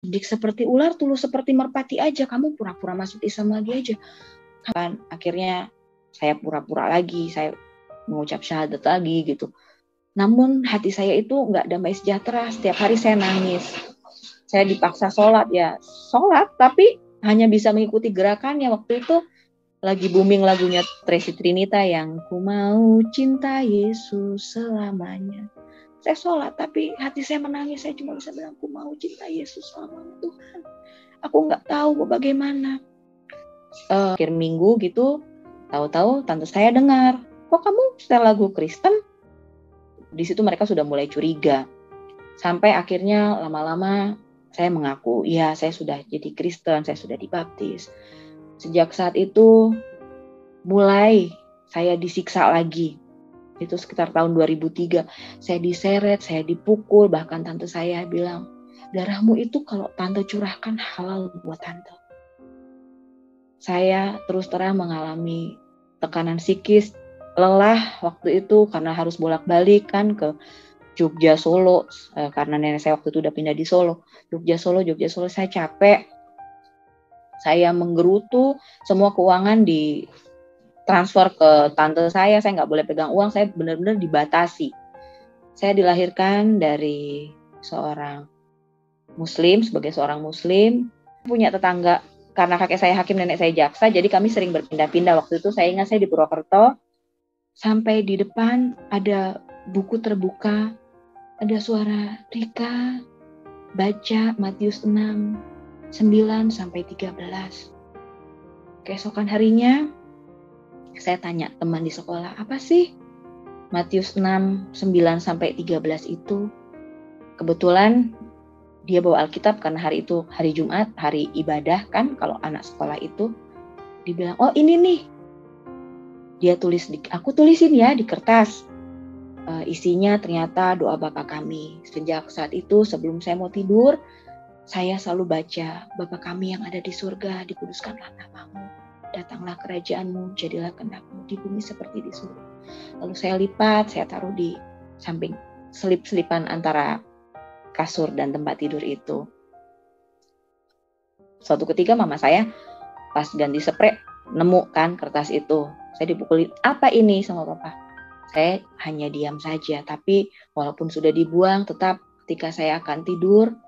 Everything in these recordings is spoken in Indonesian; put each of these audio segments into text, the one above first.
Dik seperti ular, tulus seperti merpati aja. Kamu pura-pura masuk Islam lagi aja. Kan akhirnya saya pura-pura lagi, saya mengucap syahadat lagi gitu. Namun hati saya itu nggak damai sejahtera. Setiap hari saya nangis. Saya dipaksa sholat ya. Sholat, tapi hanya bisa mengikuti gerakannya. Waktu itu lagi booming lagunya Tracy Trinita yang ku mau cinta Yesus selamanya. Saya sholat, tapi hati saya menangis. Saya cuma bisa bilang, aku mau cinta Yesus selamanya Tuhan. Aku nggak tahu bagaimana. Akhir minggu gitu, tahu-tahu tante saya dengar, kok kamu setel lagu Kristen? Di situ mereka sudah mulai curiga. Sampai akhirnya lama-lama saya mengaku, ya saya sudah jadi Kristen, saya sudah dibaptis. Sejak saat itu, mulai saya disiksa lagi. Itu sekitar tahun 2003, saya diseret, saya dipukul, bahkan tante saya bilang, darahmu itu kalau tante curahkan halal buat tante. Saya terus terang mengalami tekanan psikis, lelah waktu itu karena harus bolak-balik kan ke Jogja Solo, karena nenek saya waktu itu udah pindah di Solo. Jogja Solo, saya capek. Saya menggerutu, semua keuangan di transfer ke tante saya nggak boleh pegang uang, saya benar-benar dibatasi. Saya dilahirkan dari seorang muslim, sebagai seorang muslim, punya tetangga, karena kakek saya hakim, nenek saya jaksa, jadi kami sering berpindah-pindah. Waktu itu saya ingat saya di Purwokerto, sampai di depan ada buku terbuka, ada suara Rika, baca Matius 6, 9 sampai 13. Keesokan harinya, saya tanya teman di sekolah, apa sih Matius 6, 9 sampai 13 itu? Kebetulan dia bawa Alkitab karena hari itu hari Jumat, hari ibadah kan kalau anak sekolah itu. Dibilang, oh ini nih. Dia tulis, aku tulisin ya di kertas. Isinya ternyata doa Bapa kami. Sejak saat itu sebelum saya mau tidur, saya selalu baca, Bapa kami yang ada di surga, dikuduskanlah namamu. Datanglah kerajaanmu, jadilah kehendak-mu di bumi seperti di surga. Lalu saya lipat, saya taruh di samping selip-selipan antara kasur dan tempat tidur itu. Suatu ketika mama saya pas ganti spray nemu kan kertas itu. Saya dipukulin, apa ini sama papa? Saya hanya diam saja, tapi walaupun sudah dibuang, tetap ketika saya akan tidur,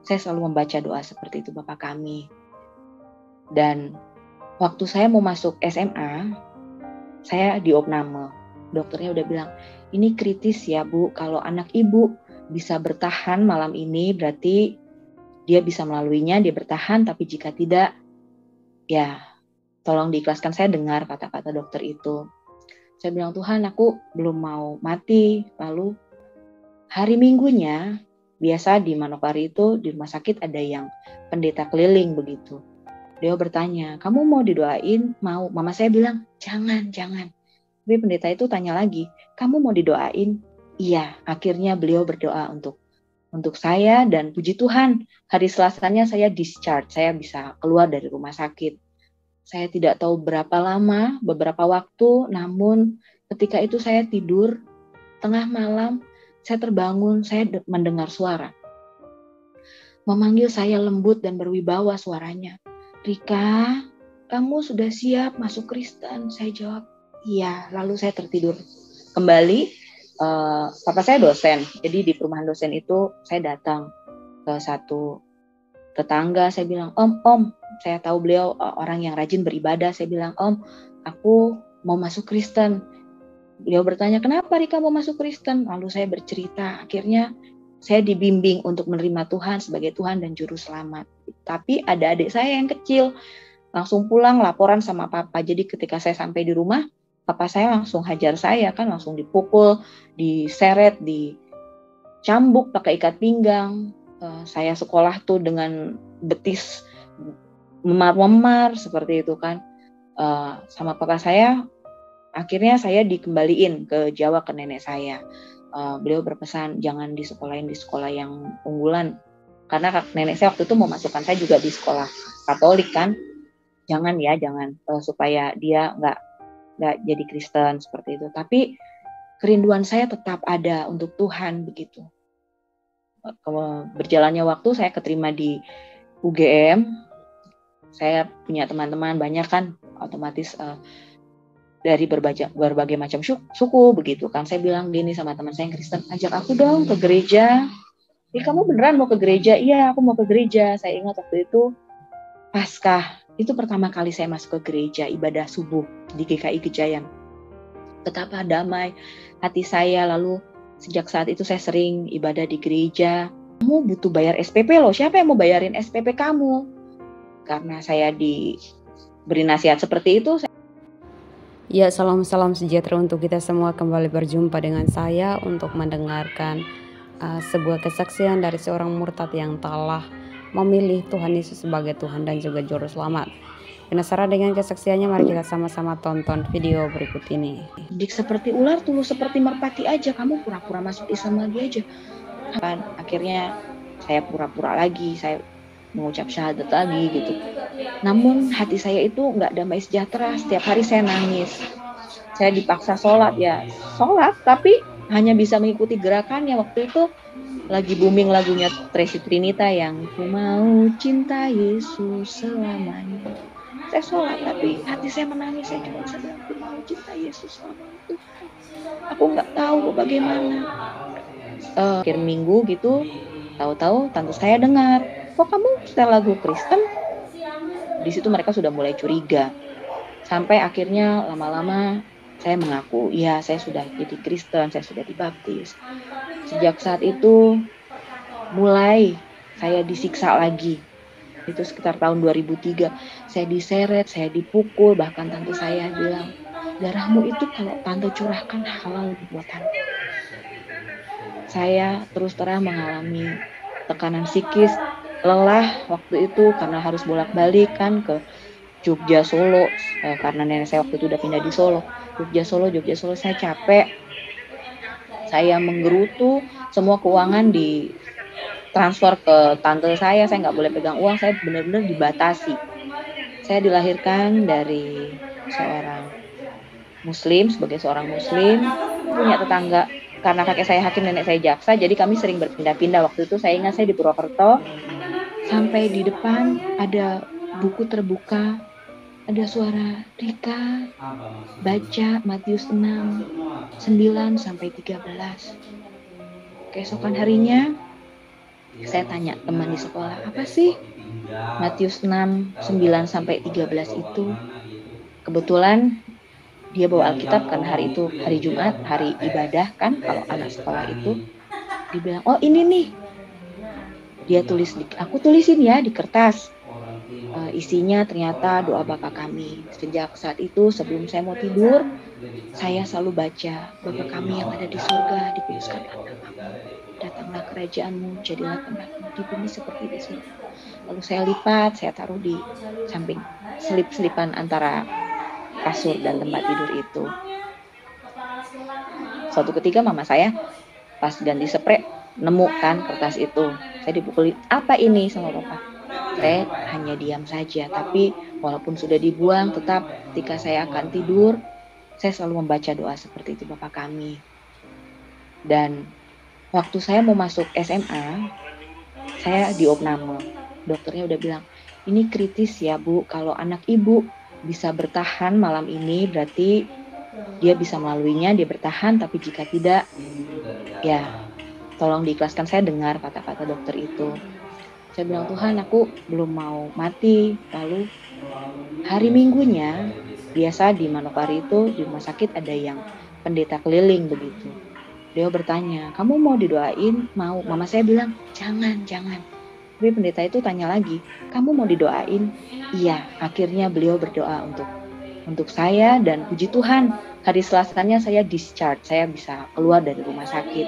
saya selalu membaca doa seperti itu, Bapa kami. Dan waktu saya mau masuk SMA, saya diopname. Dokternya udah bilang, ini kritis ya Bu, kalau anak ibu bisa bertahan malam ini, berarti dia bisa melaluinya, dia bertahan, tapi jika tidak, ya tolong diikhlaskan. Saya dengar kata-kata dokter itu. Saya bilang, Tuhan, aku belum mau mati. Lalu hari Minggunya, biasa di Manokwari itu, di rumah sakit ada yang pendeta keliling begitu. Dia bertanya, kamu mau didoain? Mau. Mama saya bilang, jangan. Tapi pendeta itu tanya lagi, kamu mau didoain? Iya. Akhirnya beliau berdoa untuk saya, dan puji Tuhan, hari Selasanya saya discharge. Saya bisa keluar dari rumah sakit. Saya tidak tahu berapa lama, beberapa waktu, namun ketika itu saya tidur, tengah malam, saya terbangun, saya mendengar suara. Memanggil saya lembut dan berwibawa suaranya. Rika, kamu sudah siap masuk Kristen? Saya jawab, iya. Lalu saya tertidur kembali. Papa saya dosen, jadi di perumahan dosen itu saya datang ke satu tetangga, saya bilang, Om, saya tahu beliau orang yang rajin beribadah. Saya bilang, Om, aku mau masuk Kristen. Beliau bertanya, kenapa Rika mau masuk Kristen? Lalu saya bercerita, akhirnya saya dibimbing untuk menerima Tuhan sebagai Tuhan dan Juru Selamat. Tapi ada adik saya yang kecil, langsung pulang laporan sama papa. Jadi ketika saya sampai di rumah, papa saya langsung hajar saya, kan langsung dipukul, diseret, dicambuk pakai ikat pinggang. Saya sekolah tuh dengan betis memar-memar seperti itu kan. Sama papa saya, akhirnya saya dikembaliin ke Jawa ke nenek saya. Beliau berpesan jangan disekolahin di sekolah yang unggulan, karena nenek saya waktu itu mau masukkan saya juga di sekolah Katolik kan. Jangan, supaya dia nggak jadi Kristen seperti itu. Tapi kerinduan saya tetap ada untuk Tuhan begitu. Berjalannya waktu saya keterima di UGM. Saya punya teman-teman banyak kan, otomatis dari berbagai macam suku begitu kan. Saya bilang gini sama teman saya yang Kristen, ajak aku dong ke gereja. Kamu beneran mau ke gereja? Iya, aku mau ke gereja. Saya ingat waktu itu Paskah, itu pertama kali saya masuk ke gereja ibadah subuh di GKI Gejayan. Betapa damai hati saya. Lalu sejak saat itu saya sering ibadah di gereja. Kamu butuh bayar SPP loh, siapa yang mau bayarin SPP kamu? Karena saya diberi nasihat seperti itu. Ya, salam sejahtera untuk kita semua. Kembali berjumpa dengan saya untuk mendengarkan sebuah kesaksian dari seorang murtad yang telah memilih Tuhan Yesus sebagai Tuhan dan juga Juru Selamat. Penasaran dengan kesaksiannya? Mari kita sama-sama tonton video berikut ini. Dik seperti ular, tulus seperti merpati aja. Kamu pura-pura masuk Islam lagi aja. Akhirnya saya pura-pura lagi, saya mengucap syahadat lagi gitu. Namun hati saya itu nggak damai sejahtera. Setiap hari saya nangis. Saya dipaksa sholat tapi hanya bisa mengikuti gerakannya. Waktu itu lagi booming lagunya Tracy Trinita yang ku mau cinta Yesus selamanya. Saya sholat tapi hati saya menangis. Saya cuma bisa bilang, aku mau cinta Yesus selamanya Tuhan. Aku nggak tahu bagaimana. Akhir minggu gitu, tahu-tahu tante saya dengar, kok kamu setel lagu Kristen? Di situ mereka sudah mulai curiga. Sampai akhirnya lama-lama saya mengaku, ya saya sudah jadi Kristen, saya sudah dibaptis. Sejak saat itu mulai saya disiksa lagi. Itu sekitar tahun 2003. Saya diseret, saya dipukul, bahkan tante saya bilang, darahmu itu kalau tante curahkan halal buat tante. Saya terus terang mengalami tekanan psikis, lelah waktu itu karena harus bolak-balik kan ke Jogja, Solo, karena nenek saya waktu itu udah pindah di Solo. Jogja, Solo, saya capek. Saya menggerutu, semua keuangan di transfer ke tante saya nggak boleh pegang uang, saya benar-benar dibatasi. Saya dilahirkan dari seorang Muslim, sebagai seorang Muslim, punya tetangga. Karena kakek saya hakim, nenek saya jaksa, jadi kami sering berpindah-pindah. Waktu itu saya ingat saya di Purwokerto, sampai di depan ada buku terbuka, ada suara Rika baca Matius 6, 9 sampai 13. Keesokan harinya saya tanya teman di sekolah, apa sih Matius 6, 9 sampai 13 itu? Kebetulan dia bawa Alkitab karena hari itu hari Jumat, hari ibadah kan, kalau anak sekolah itu. Dibilang, oh ini nih. Dia tulis, aku tulisin ya di kertas. Isinya ternyata doa Bapa kami. Sejak saat itu sebelum saya mau tidur, saya selalu baca, Bapa kami yang ada di surga, dikuduskanlah namamu. Datanglah kerajaanmu, jadilah kehendakmu di bumi seperti di surga. Lalu saya lipat, saya taruh di samping selip-selipan antara kasur dan tempat tidur itu. Suatu ketika mama saya pas ganti spray nemu kan kertas itu. Saya dipukuli, apa ini sama papa? Saya hanya diam saja, tapi walaupun sudah dibuang, tetap ketika saya akan tidur, saya selalu membaca doa seperti itu, Bapa kami. Dan waktu saya mau masuk SMA, saya diopname. Dokternya udah bilang, ini kritis ya Bu, kalau anak ibu bisa bertahan malam ini berarti dia bisa melaluinya, dia bertahan, tapi jika tidak, ya tolong diikhlaskan. Saya dengar kata-kata dokter itu. Saya bilang, Tuhan aku belum mau mati. Lalu hari Minggunya, biasa di Manokwari itu di rumah sakit ada yang pendeta keliling begitu. Dia bertanya, kamu mau didoain? Mau. Mama saya bilang, jangan. Tapi pendeta itu tanya lagi, kamu mau didoain? Iya. Akhirnya beliau berdoa untuk saya, dan puji Tuhan hari Selasanya saya discharge, saya bisa keluar dari rumah sakit.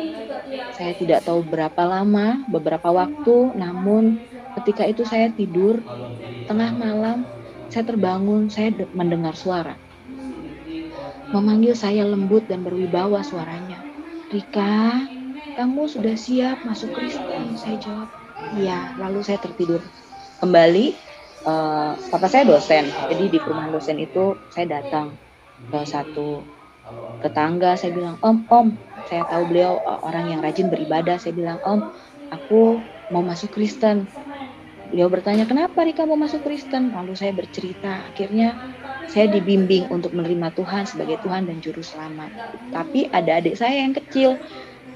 Saya tidak tahu berapa lama, beberapa waktu, namun ketika itu saya tidur, tengah malam saya terbangun, saya mendengar suara memanggil saya, lembut dan berwibawa suaranya. Rika, kamu sudah siap masuk Kristen? Saya jawab, iya. Lalu saya tertidur kembali. Papa saya dosen, jadi di perumahan dosen itu saya datang ke satu tetangga. Saya bilang, om, saya tahu beliau orang yang rajin beribadah. Saya bilang, om, aku mau masuk Kristen. Beliau bertanya, kenapa Rika mau masuk Kristen? Lalu saya bercerita, akhirnya saya dibimbing untuk menerima Tuhan sebagai Tuhan dan Juru Selamat. Tapi ada adik saya yang kecil,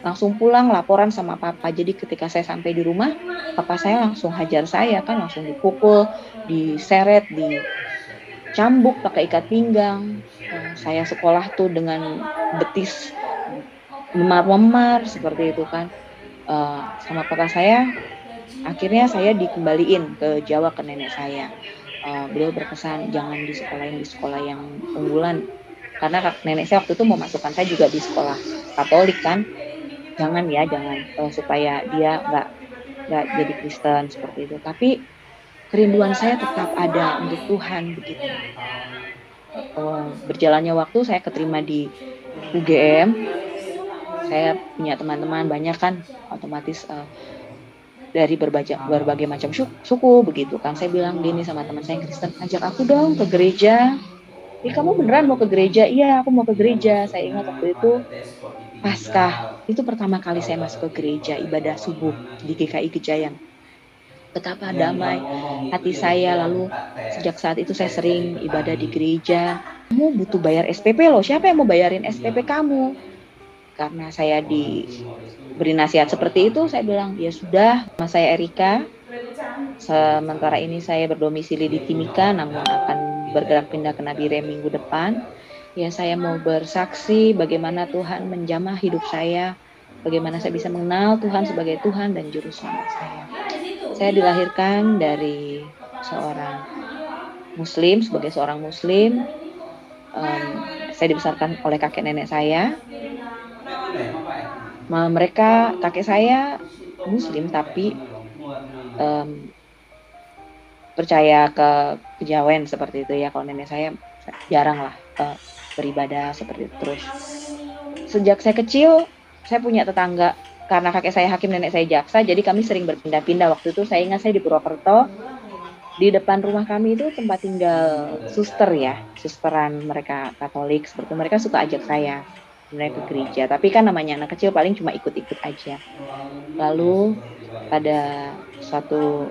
langsung pulang laporan sama papa. Jadi ketika saya sampai di rumah, papa saya langsung hajar saya, kan langsung dipukul, diseret, dicambuk pakai ikat pinggang. Saya sekolah tuh dengan betis memar-memar seperti itu kan. Sama papa saya, akhirnya saya dikembaliin ke Jawa ke nenek saya. Beliau berpesan jangan disekolahin di sekolah yang unggulan, karena nenek saya waktu itu mau masukkan saya juga di sekolah Katolik kan. Jangan ya, jangan, supaya dia nggak jadi Kristen seperti itu. Tapi kerinduan saya tetap ada untuk Tuhan begitu. Berjalannya waktu saya keterima di UGM. Saya punya teman-teman banyak kan, otomatis dari berbagai macam suku begitu kan. Saya bilang gini sama teman saya yang Kristen, ajak aku dong ke gereja. Kamu beneran mau ke gereja? Iya, aku mau ke gereja. Saya ingat waktu itu Paskah, itu pertama kali saya masuk ke gereja ibadah subuh di GKI Gejayan. Betapa damai hati saya. Lalu sejak saat itu saya sering ibadah di gereja. Kamu butuh bayar SPP loh, siapa yang mau bayarin SPP kamu? Karena saya diberi nasihat seperti itu, saya bilang, ya sudah, nama saya Erika. Sementara ini saya berdomisili di Timika, namun akan bergerak pindah ke Nabire minggu depan. Ya, saya mau bersaksi bagaimana Tuhan menjamah hidup saya, bagaimana saya bisa mengenal Tuhan sebagai Tuhan dan Juru Selamat saya. Saya dilahirkan dari seorang Muslim, sebagai seorang Muslim. Saya dibesarkan oleh kakek nenek saya. Mereka, kakek saya Muslim tapi percaya ke kejawen seperti itu ya. Kalau nenek saya jarang lah beribadah seperti itu. Terus sejak saya kecil, saya punya tetangga, karena kakek saya hakim, nenek saya jaksa, jadi kami sering berpindah-pindah. Waktu itu saya ingat saya di Purwokerto, di depan rumah kami itu tempat tinggal suster ya, susteran mereka Katolik seperti itu. Mereka suka ajak saya ke gereja, tapi kan namanya anak kecil paling cuma ikut-ikut aja. Lalu pada suatu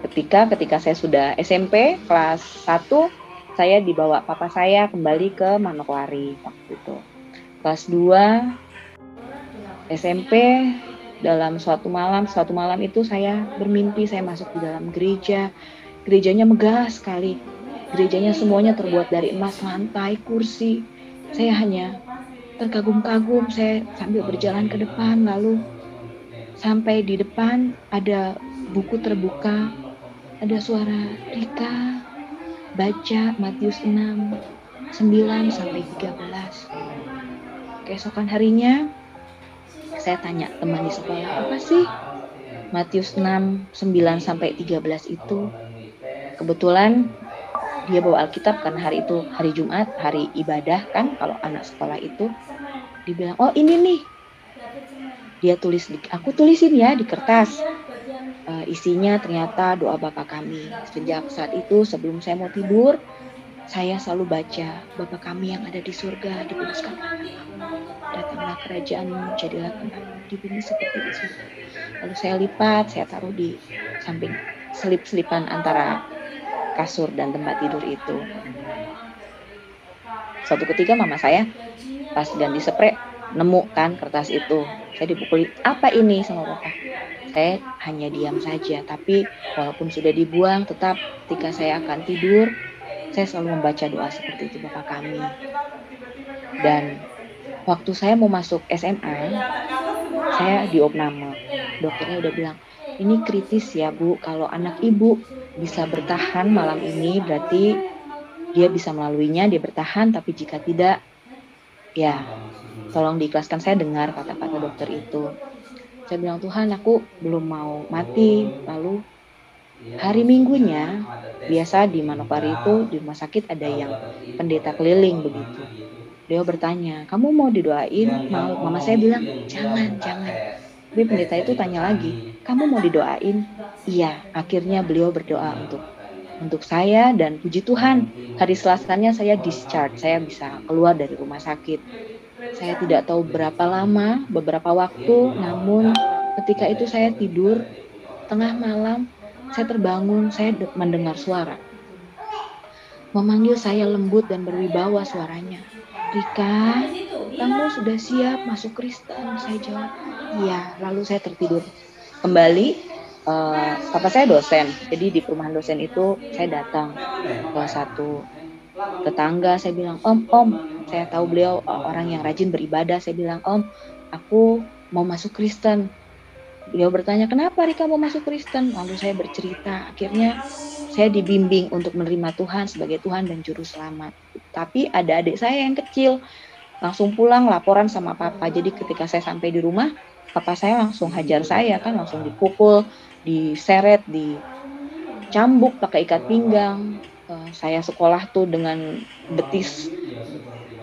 ketika saya sudah SMP kelas 1, saya dibawa papa saya kembali ke Manokwari waktu itu. Kelas 2 SMP, dalam suatu malam itu saya bermimpi saya masuk di dalam gereja. Gerejanya megah sekali. Gerejanya semuanya terbuat dari emas, lantai, kursi. Saya hanya terkagum-kagum. Saya sambil berjalan ke depan, lalu sampai di depan ada buku terbuka, ada suara Rika baca Matius 6, 9 sampai 13. Keesokan harinya saya tanya teman di sekolah, apa sih Matius 6, 9 sampai 13 itu? Kebetulan dia bawa Alkitab karena hari itu hari Jumat, hari ibadah kan kalau anak sekolah itu. Dibilang, oh ini nih. Dia tulis, aku tulisin ya di kertas. Isinya ternyata doa Bapa kami. Sejak saat itu sebelum saya mau tidur, saya selalu baca, Bapa kami yang ada di surga, dikuduskanlah namamu, datanglah kerajaanmu, jadilah kehendakmu di bumi seperti di surga. Lalu saya lipat, saya taruh di samping selip-selipan antara kasur dan tempat tidur itu. Suatu ketika mama saya pas ganti spray nemu kan kertas itu. Saya dipukuli, apa ini sama papa? Saya hanya diam saja, tapi walaupun sudah dibuang, tetap ketika saya akan tidur, saya selalu membaca doa seperti itu, Bapa kami. Dan waktu saya mau masuk SMA, saya diopname. Dokternya udah bilang, ini kritis ya Bu, kalau anak ibu bisa bertahan malam ini, berarti dia bisa melaluinya, dia bertahan, tapi jika tidak, ya tolong diikhlaskan. Saya dengar kata-kata dokter itu. Saya bilang, Tuhan, aku belum mau mati. Lalu hari Minggunya, biasa di Manokwari itu di rumah sakit ada yang pendeta keliling begitu. Dia bertanya, kamu mau didoain? Mau? Mama saya bilang, jangan. Tapi pendeta itu tanya lagi, kamu mau didoain? Iya. Akhirnya beliau berdoa untuk saya, dan puji Tuhan, hari Selasanya saya discharge, saya bisa keluar dari rumah sakit. Saya tidak tahu berapa lama, beberapa waktu, namun Ketika itu saya tidur, tengah malam, saya terbangun, saya mendengar suara. Memanggil saya lembut dan berwibawa suaranya. Rika, kamu sudah siap masuk Kristen? Saya jawab, iya. Lalu saya tertidur kembali. Papa saya dosen, jadi di perumahan dosen itu saya datang ke satu tetangga, saya bilang, om, saya tahu beliau orang yang rajin beribadah, saya bilang, om, aku mau masuk Kristen. Beliau bertanya, kenapa Rika mau masuk Kristen? Lalu saya bercerita, akhirnya saya dibimbing untuk menerima Tuhan sebagai Tuhan dan Juru Selamat. Tapi ada adik saya yang kecil, langsung pulang laporan sama papa. Jadi ketika saya sampai di rumah, papa saya langsung hajar saya, kan langsung dipukul, diseret, dicambuk pakai ikat pinggang. Saya sekolah tuh dengan betis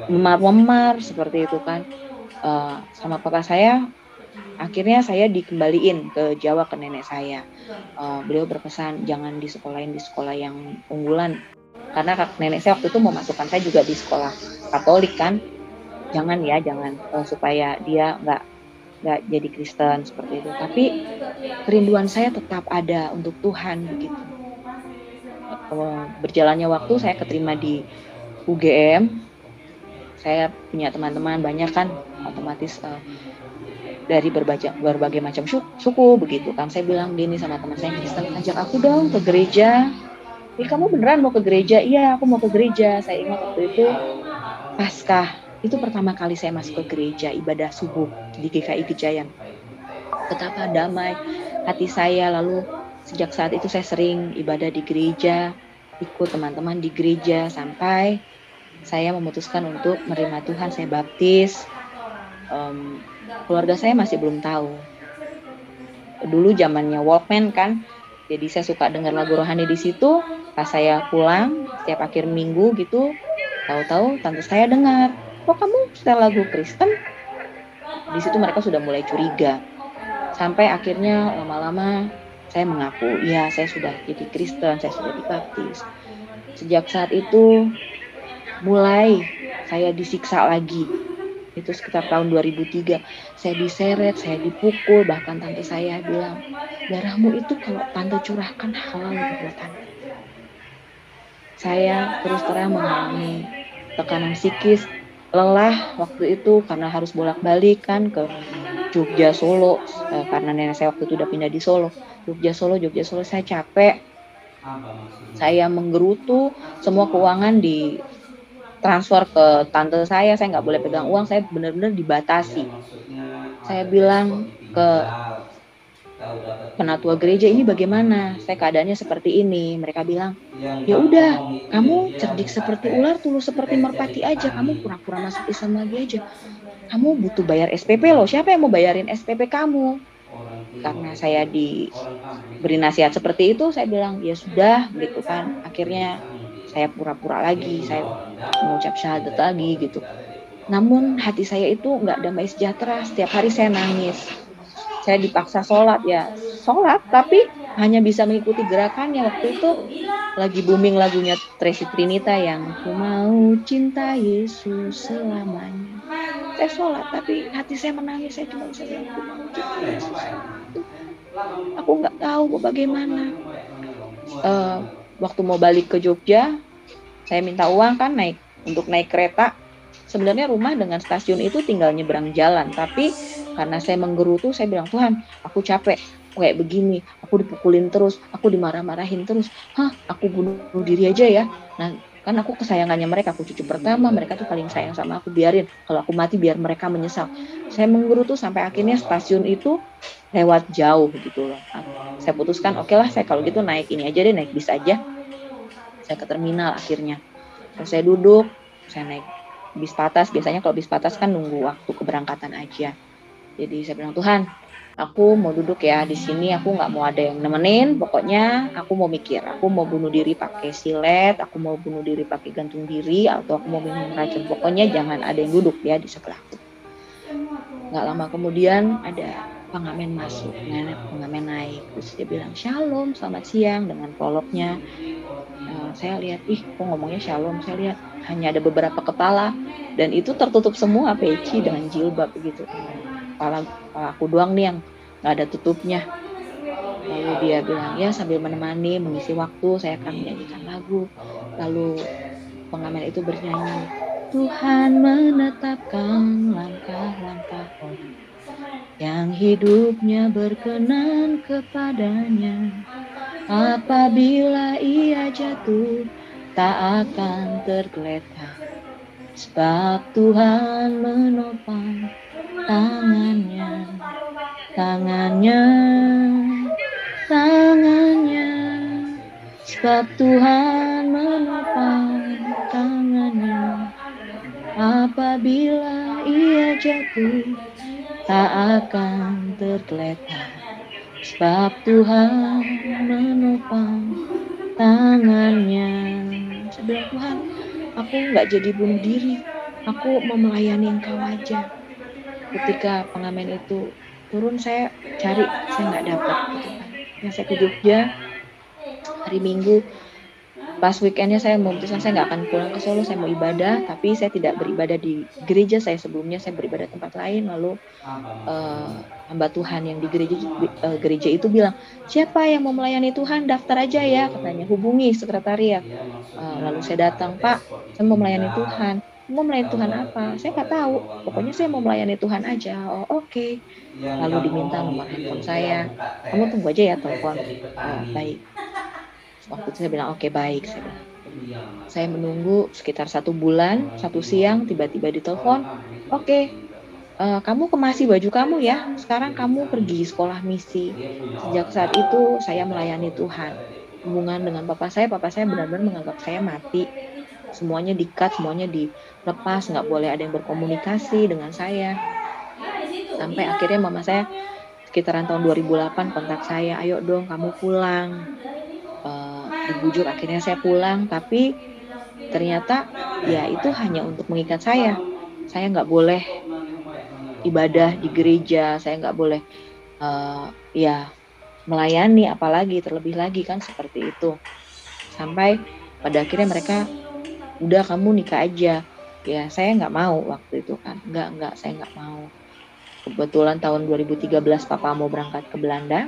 memar-memar seperti itu kan. Sama papa saya, akhirnya saya dikembaliin ke Jawa ke nenek saya. Beliau berpesan jangan disekolahin di sekolah yang unggulan, karena nenek saya waktu itu memasukkan saya juga di sekolah Katolik kan. Jangan supaya dia nggak jadi Kristen seperti itu. Tapi kerinduan saya tetap ada untuk Tuhan begitu. Berjalannya waktu saya keterima di UGM. Saya punya teman-teman banyak kan, otomatis dari berbagai macam suku begitu kan. Saya bilang gini sama teman saya Kristen, ajak aku dong ke gereja. Kamu beneran mau ke gereja? Iya, aku mau ke gereja. Saya ingat waktu itu Paskah, itu pertama kali saya masuk ke gereja ibadah subuh di GKI Gejayan. Betapa damai hati saya. Lalu sejak saat itu saya sering ibadah di gereja, ikut teman-teman di gereja sampai saya memutuskan untuk menerima Tuhan. Saya baptis. Keluarga saya masih belum tahu. Dulu zamannya Walkman kan, jadi saya suka dengar lagu rohani di situ. Pas saya pulang setiap akhir minggu gitu, tahu-tahu tante saya dengar, kok kamu setel lagu Kristen? Di situ mereka sudah mulai curiga. Sampai akhirnya lama-lama saya mengaku, ya saya sudah jadi Kristen, saya sudah dibaptis. Sejak saat itu mulai saya disiksa lagi. Itu sekitar tahun 2003. Saya diseret, saya dipukul, bahkan tante saya bilang, darahmu itu kalau tante curahkan halal buat tante. Saya terus terang mengalami tekanan psikis, lelah waktu itu karena harus bolak-balik kan ke Jogja, Solo, karena nenek saya waktu itu udah pindah di Solo. Jogja, Solo, saya capek. Saya menggerutu, semua keuangan di transfer ke tante saya nggak boleh pegang uang, saya benar-benar dibatasi. Saya bilang ke penatua gereja, ini bagaimana? Saya keadaannya seperti ini. Mereka bilang, ya udah, kamu cerdik seperti ular, tulus seperti merpati aja. Kamu pura-pura masuk Islam lagi aja. Kamu butuh bayar SPP loh. Siapa yang mau bayarin SPP kamu? Karena saya diberi nasihat seperti itu, saya bilang, ya sudah, gitu kan. Akhirnya saya pura-pura lagi, saya mengucap syahadat lagi gitu. Namun hati saya itu nggak damai sejahtera. Setiap hari saya nangis. Saya dipaksa sholat, tapi hanya bisa mengikuti gerakannya. Waktu itu lagi booming lagunya Tracy Trinita yang Ku mau cinta Yesus selamanya. Saya sholat, tapi hati saya menangis. Saya cuma bisa bilang, Ku mau cinta Yesus. Aku nggak tahu bagaimana. Waktu mau balik ke Jogja, saya minta uang kan untuk naik kereta. Sebenarnya rumah dengan stasiun itu tinggal nyebrang jalan, tapi karena saya menggerutu, saya bilang, Tuhan, aku capek kayak begini, aku dipukulin terus, aku dimarah-marahin terus, aku bunuh diri aja ya. Nah, kan aku kesayangannya mereka, aku cucu pertama, mereka tuh paling sayang sama aku, biarin, kalau aku mati biar mereka menyesal. Saya menggerutu sampai akhirnya stasiun itu lewat jauh gitu loh. Saya putuskan, oke lah, saya kalau gitu naik ini aja deh, naik bis aja. Saya ke terminal akhirnya. Terus saya duduk, saya naik bis patas. Biasanya kalau bis patas kan nunggu waktu keberangkatan aja. Jadi saya bilang, Tuhan, aku mau duduk ya di sini, aku nggak mau ada yang nemenin. Pokoknya aku mau mikir, aku mau bunuh diri pakai silet, aku mau bunuh diri pakai gantung diri, atau aku mau minum racun. Pokoknya jangan ada yang duduk ya di sebelahku. Nggak lama kemudian ada pengamen masuk, pengamen naik. Terus dia bilang, Shalom, selamat siang, dengan prolognya. Saya lihat, kok ngomongnya Shalom. Saya lihat hanya ada beberapa kepala, dan itu tertutup semua peci dengan jilbab begitu. Kepala aku doang nih yang nggak ada tutupnya. Lalu dia bilang, ya sambil menemani, mengisi waktu, saya akan menyanyikan lagu. Lalu pengamen itu bernyanyi, Tuhan menetapkan langkah-langkah orang yang hidupnya berkenan kepadanya. Apabila ia jatuh, tak akan tergeletak. Sebab Tuhan menopang tangannya, tangannya, tangannya. Sebab Tuhan menopang tangannya. Apabila ia jatuh, tak akan tergeletak. Sebab Tuhan menopang tangannya. Saya bilang, Tuhan, aku nggak jadi bunuh diri. Aku mau melayani Engkau aja. Ketika pengamen itu turun, saya cari, saya nggak dapat gitu kan. Ya, saya ke Jogja hari Minggu. Pas weekendnya saya memutuskan saya nggak akan pulang ke Solo, saya mau ibadah, tapi saya tidak beribadah di gereja saya sebelumnya, saya beribadah tempat lain. Lalu hamba Tuhan yang di gereja itu bilang, siapa yang mau melayani Tuhan, daftar aja ya, katanya, hubungi sekretariat. Lalu saya datang, Pak, saya mau melayani Tuhan. Mau melayani Tuhan apa? Saya nggak tahu. Pokoknya saya mau melayani Tuhan aja. Oh, oke. Lalu diminta nomor handphone saya. Kamu tunggu aja ya telepon. Oh, baik. Waktu itu saya bilang, oke, baik. Saya bilang. Saya menunggu sekitar 1 bulan, 1 siang tiba-tiba ditelepon, oke, kamu kemasi baju kamu ya, sekarang kamu pergi sekolah misi. Sejak saat itu saya melayani Tuhan. Hubungan dengan papa saya benar-benar menganggap saya mati. Semuanya di-cut, semuanya dilepas, nggak boleh ada yang berkomunikasi dengan saya. Sampai akhirnya mama saya sekitaran tahun 2008 kontak saya, ayo dong kamu pulang. Dibujuk akhirnya saya pulang, tapi ternyata ya itu hanya untuk mengikat saya. Saya nggak boleh ibadah di gereja, saya nggak boleh ya melayani, apalagi terlebih lagi kan seperti itu. Sampai pada akhirnya mereka, udah kamu nikah aja. Ya saya nggak mau waktu itu kan, nggak, saya nggak mau. Kebetulan tahun 2013 papa mau berangkat ke Belanda,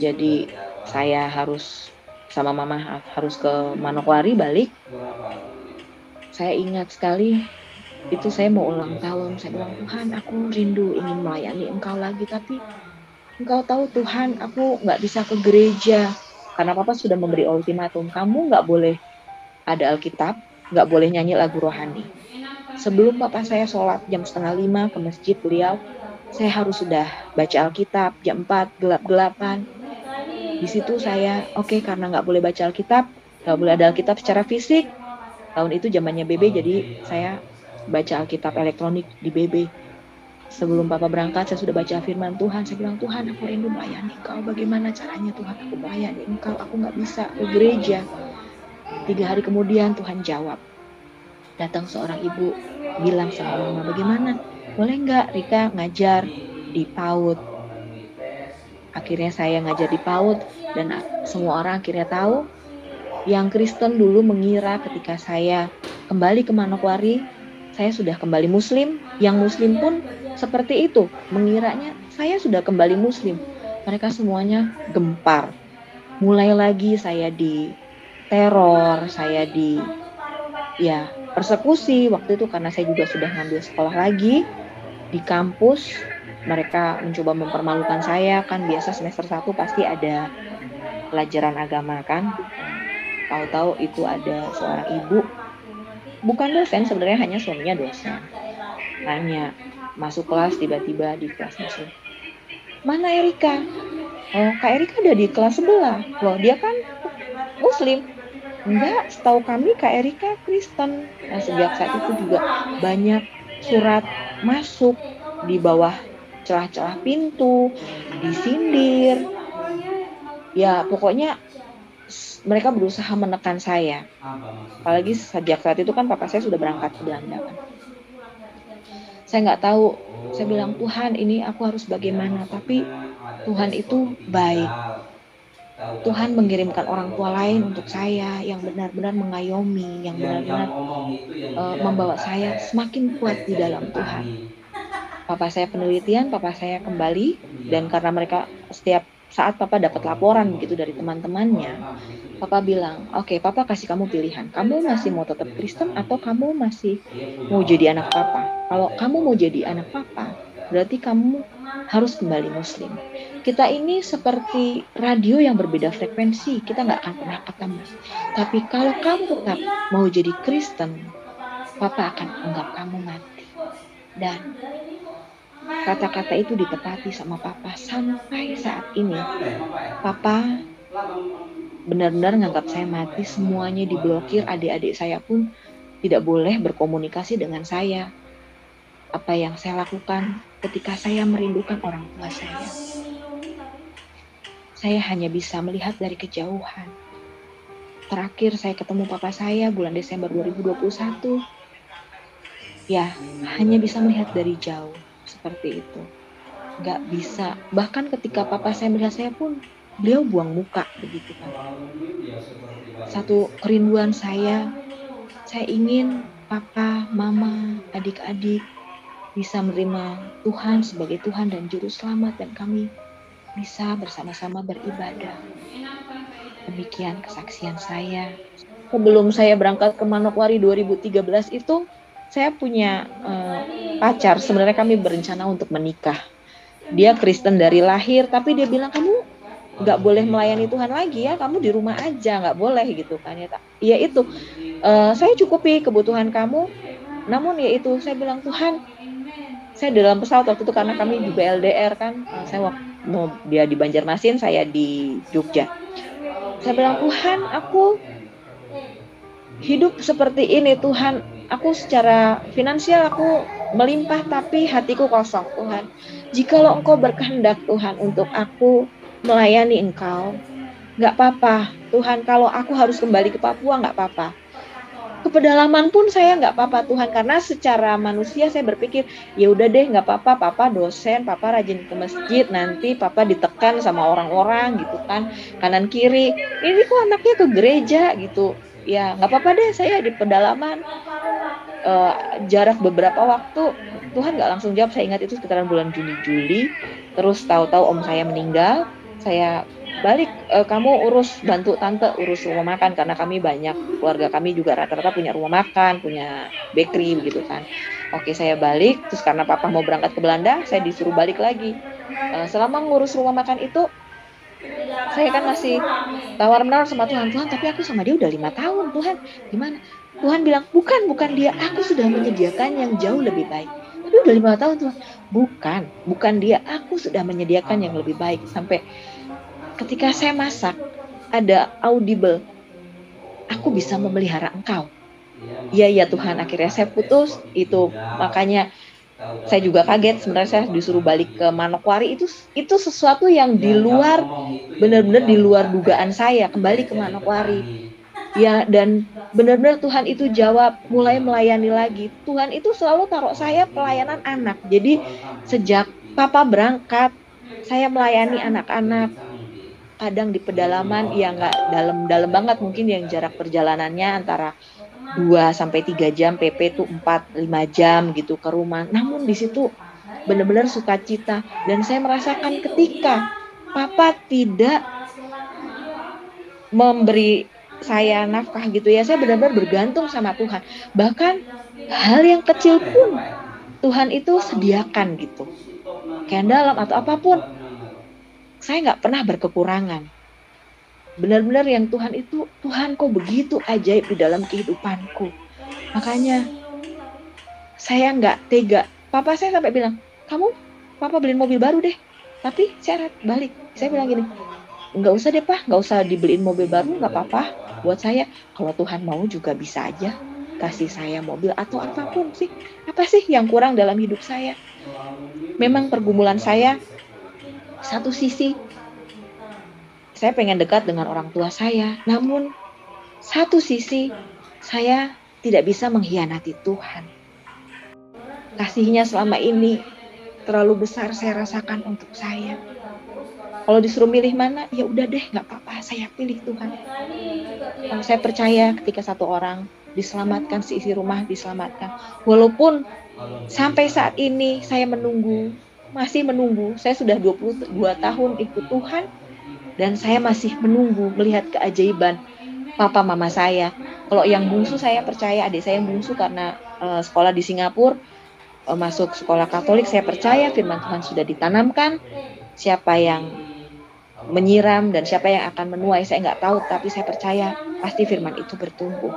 jadi saya harus sama mama harus ke Manokwari balik. Saya ingat sekali itu saya mau ulang tahun, saya bilang, Tuhan, aku rindu ingin melayani Engkau lagi, tapi Engkau tahu Tuhan, aku nggak bisa ke gereja, karena papa sudah memberi ultimatum, kamu nggak boleh ada Alkitab, nggak boleh nyanyi lagu rohani. Sebelum papa saya sholat jam 4:30 ke masjid beliau, saya harus sudah baca Alkitab, jam 4, gelap-gelapan. Di situ saya, oke, karena nggak boleh baca Alkitab, nggak boleh ada Alkitab secara fisik, tahun itu zamannya BB, jadi saya baca Alkitab elektronik di BB. Sebelum papa berangkat, saya sudah baca firman Tuhan. Saya bilang, Tuhan, aku rindu melayani Engkau. Bagaimana caranya Tuhan aku melayani Engkau? Aku nggak bisa ke gereja. 3 hari kemudian Tuhan jawab. Datang seorang ibu, bilang sama mama, bagaimana? Boleh nggak Rika ngajar di PAUD? Akhirnya saya ngajar di PAUD, dan semua orang akhirnya tahu. Yang Kristen dulu mengira ketika saya kembali ke Manokwari, saya sudah kembali Muslim. Yang Muslim pun seperti itu, mengiranya saya sudah kembali Muslim. Mereka semuanya gempar. Mulai lagi saya diteror, saya persekusi waktu itu, karena saya juga sudah ngambil sekolah lagi di kampus. Mereka mencoba mempermalukan saya, kan biasa semester 1 pasti ada pelajaran agama kan. Tahu-tahu itu ada seorang ibu, bukan dosen sebenarnya, hanya suaminya dosen. Nanya, masuk kelas tiba-tiba di kelas muslim. Mana Erika? Oh, Kak Erika ada di kelas sebelah. Loh, dia kan Muslim. Enggak, setahu kami Kak Erika Kristen. Nah, sejak saat itu juga banyak surat masuk di bawah celah-celah pintu, disindir. Ya, pokoknya mereka berusaha menekan saya. Apalagi sejak saat itu kan papa saya sudah berangkat ke Belanda kan. Saya nggak tahu. Saya bilang, Tuhan, ini aku harus bagaimana? Tapi Tuhan itu baik. Tuhan mengirimkan orang tua lain untuk saya yang benar-benar mengayomi, yang benar-benar membawa saya semakin kuat di dalam Tuhan. papa saya penelitian, papa saya kembali, dan karena mereka setiap saat papa dapat laporan begitu dari teman-temannya, papa bilang, oke, papa kasih kamu pilihan, kamu masih mau tetap Kristen atau kamu masih mau jadi anak papa? Kalau kamu mau jadi anak papa, berarti kamu harus kembali Muslim. Kita ini seperti radio yang berbeda frekuensi, kita nggak akan pernah ketemu. Tapi kalau kamu tetap mau jadi Kristen, papa akan anggap kamu mati. Dan kata-kata itu ditepati sama papa sampai saat ini. Papa benar-benar nganggap saya mati, semuanya diblokir, adik-adik saya pun tidak boleh berkomunikasi dengan saya. Apa yang saya lakukan ketika saya merindukan orang tua saya hanya bisa melihat dari kejauhan. Terakhir saya ketemu papa saya bulan Desember 2021. Ya, hanya bisa melihat dari jauh, seperti itu. Gak bisa, bahkan ketika papa saya melihat saya pun, beliau buang muka, begitu kan. Satu kerinduan saya ingin papa, mama, adik-adik bisa menerima Tuhan sebagai Tuhan dan Juru Selamat, dan kami bisa bersama-sama beribadah. Demikian kesaksian saya. Sebelum saya berangkat ke Manokwari 2013 itu, saya punya pacar. Sebenarnya kami berencana untuk menikah. Dia Kristen dari lahir, tapi dia bilang, kamu nggak boleh melayani Tuhan lagi ya, kamu di rumah aja, nggak boleh gitu kan ya. Ya itu, saya cukupi kebutuhan kamu. Namun ya itu, saya bilang, Tuhan, saya dalam pesawat waktu itu karena kami juga LDR kan. Saya mau dia di Banjarmasin, saya di Jogja. Saya bilang, Tuhan, aku hidup seperti ini Tuhan. Aku secara finansial aku melimpah, tapi hatiku kosong Tuhan. Jikalau Engkau berkehendak Tuhan untuk aku melayani Engkau, nggak apa-apa Tuhan. Kalau aku harus kembali ke Papua, nggak apa-apa. Ke pedalaman pun saya nggak apa-apa Tuhan, karena secara manusia saya berpikir, ya udah deh nggak apa-apa, papa dosen, papa rajin ke masjid, nanti papa ditekan sama orang-orang gitu kan, kanan kiri, ini kok anaknya ke gereja gitu. Ya nggak apa-apa deh, saya di pedalaman. Jarak beberapa waktu, Tuhan nggak langsung jawab. Saya ingat itu sekitaran bulan Juni-Juli. Terus tahu-tahu om saya meninggal, saya balik, kamu bantu tante urus rumah makan, karena kami banyak, keluarga kami juga rata-rata punya rumah makan, punya bakery begitu kan. Oke, saya balik. Terus karena papa mau berangkat ke Belanda, saya disuruh balik lagi. Selama ngurus rumah makan itu, saya kan masih tawar-menawar sama Tuhan, tapi aku sama dia udah 5 tahun Tuhan, gimana? Tuhan bilang, bukan dia, aku sudah menyediakan yang jauh lebih baik. Tapi udah 5 tahun Tuhan, bukan dia, aku sudah menyediakan yang lebih baik. Sampai ketika saya masak, ada audible, aku bisa memelihara engkau. Iya Tuhan, akhirnya saya putus itu. Makanya saya juga kaget, sebenarnya saya disuruh balik ke Manokwari, itu sesuatu yang di luar, benar-benar di luar dugaan saya, kembali ke Manokwari. Ya, dan benar-benar Tuhan itu jawab, mulai melayani lagi. Tuhan itu selalu taruh saya pelayanan anak. Jadi sejak papa berangkat, saya melayani anak-anak. Kadang di pedalaman, ya nggak dalam-dalam banget, mungkin yang jarak perjalanannya antara 2-3 jam, PP tuh 4-5 jam gitu ke rumah. Namun di situ benar-benar sukacita, dan saya merasakan ketika papa tidak memberi saya nafkah gitu ya, saya benar-benar bergantung sama Tuhan. Bahkan hal yang kecil pun Tuhan itu sediakan gitu, kayak dalam atau apapun, saya nggak pernah berkekurangan. Benar-benar yang Tuhan itu, Tuhan kok begitu ajaib di dalam kehidupanku. Makanya saya nggak tega. Papa saya sampai bilang, papa beliin mobil baru deh, tapi syarat balik. Saya bilang gini, nggak usah deh Pak, nggak usah dibeliin mobil baru, nggak apa-apa. Buat saya, kalau Tuhan mau juga bisa aja kasih saya mobil atau apapun sih. Apa sih yang kurang dalam hidup saya? Memang pergumulan saya, satu sisi saya pengen dekat dengan orang tua saya, namun satu sisi saya tidak bisa mengkhianati Tuhan. Kasihnya selama ini terlalu besar saya rasakan untuk saya. Kalau disuruh milih mana, ya udah deh, nggak apa-apa, saya pilih Tuhan. Kalau saya percaya ketika satu orang diselamatkan, seisi rumah diselamatkan. Walaupun sampai saat ini saya menunggu, masih menunggu. Saya sudah 22 tahun ikut Tuhan dan saya masih menunggu melihat keajaiban papa mama saya. Kalau yang bungsu saya percaya, adik saya yang bungsu karena sekolah di Singapura, masuk sekolah Katolik, saya percaya firman Tuhan sudah ditanamkan. Siapa yang menyiram dan siapa yang akan menuai saya nggak tahu, tapi saya percaya pasti firman itu bertumbuh.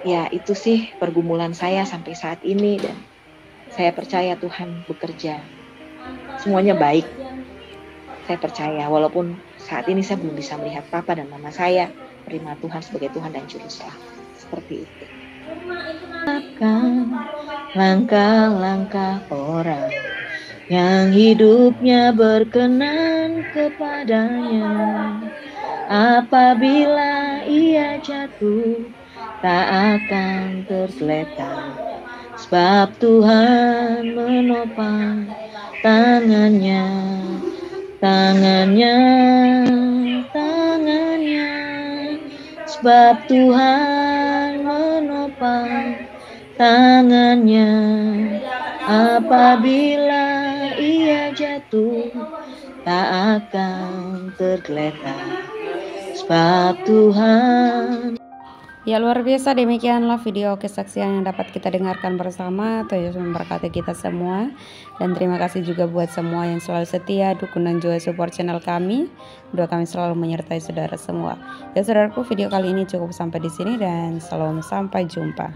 Ya itu sih pergumulan saya sampai saat ini dan saya percaya Tuhan bekerja. Semuanya baik. Saya percaya walaupun saat ini saya belum bisa melihat papa dan mama saya terima Tuhan sebagai Tuhan dan Juru Selamat. Seperti itu. Langkah-langkah orang yang hidupnya berkenan kepadanya, apabila ia jatuh tak akan tergeletak, sebab Tuhan menopang tangannya, sebab Tuhan menopang tangannya, apabila ia jatuh tak akan tergeletak, sebab Tuhan. Ya luar biasa, demikianlah video kesaksian yang dapat kita dengarkan bersama. Tuhan Yesus memberkati kita semua. Dan terima kasih juga buat semua yang selalu setia dukung dan juga support channel kami. Doa kami selalu menyertai saudara semua. Ya saudaraku, video kali ini cukup sampai di sini dan salam sampai jumpa.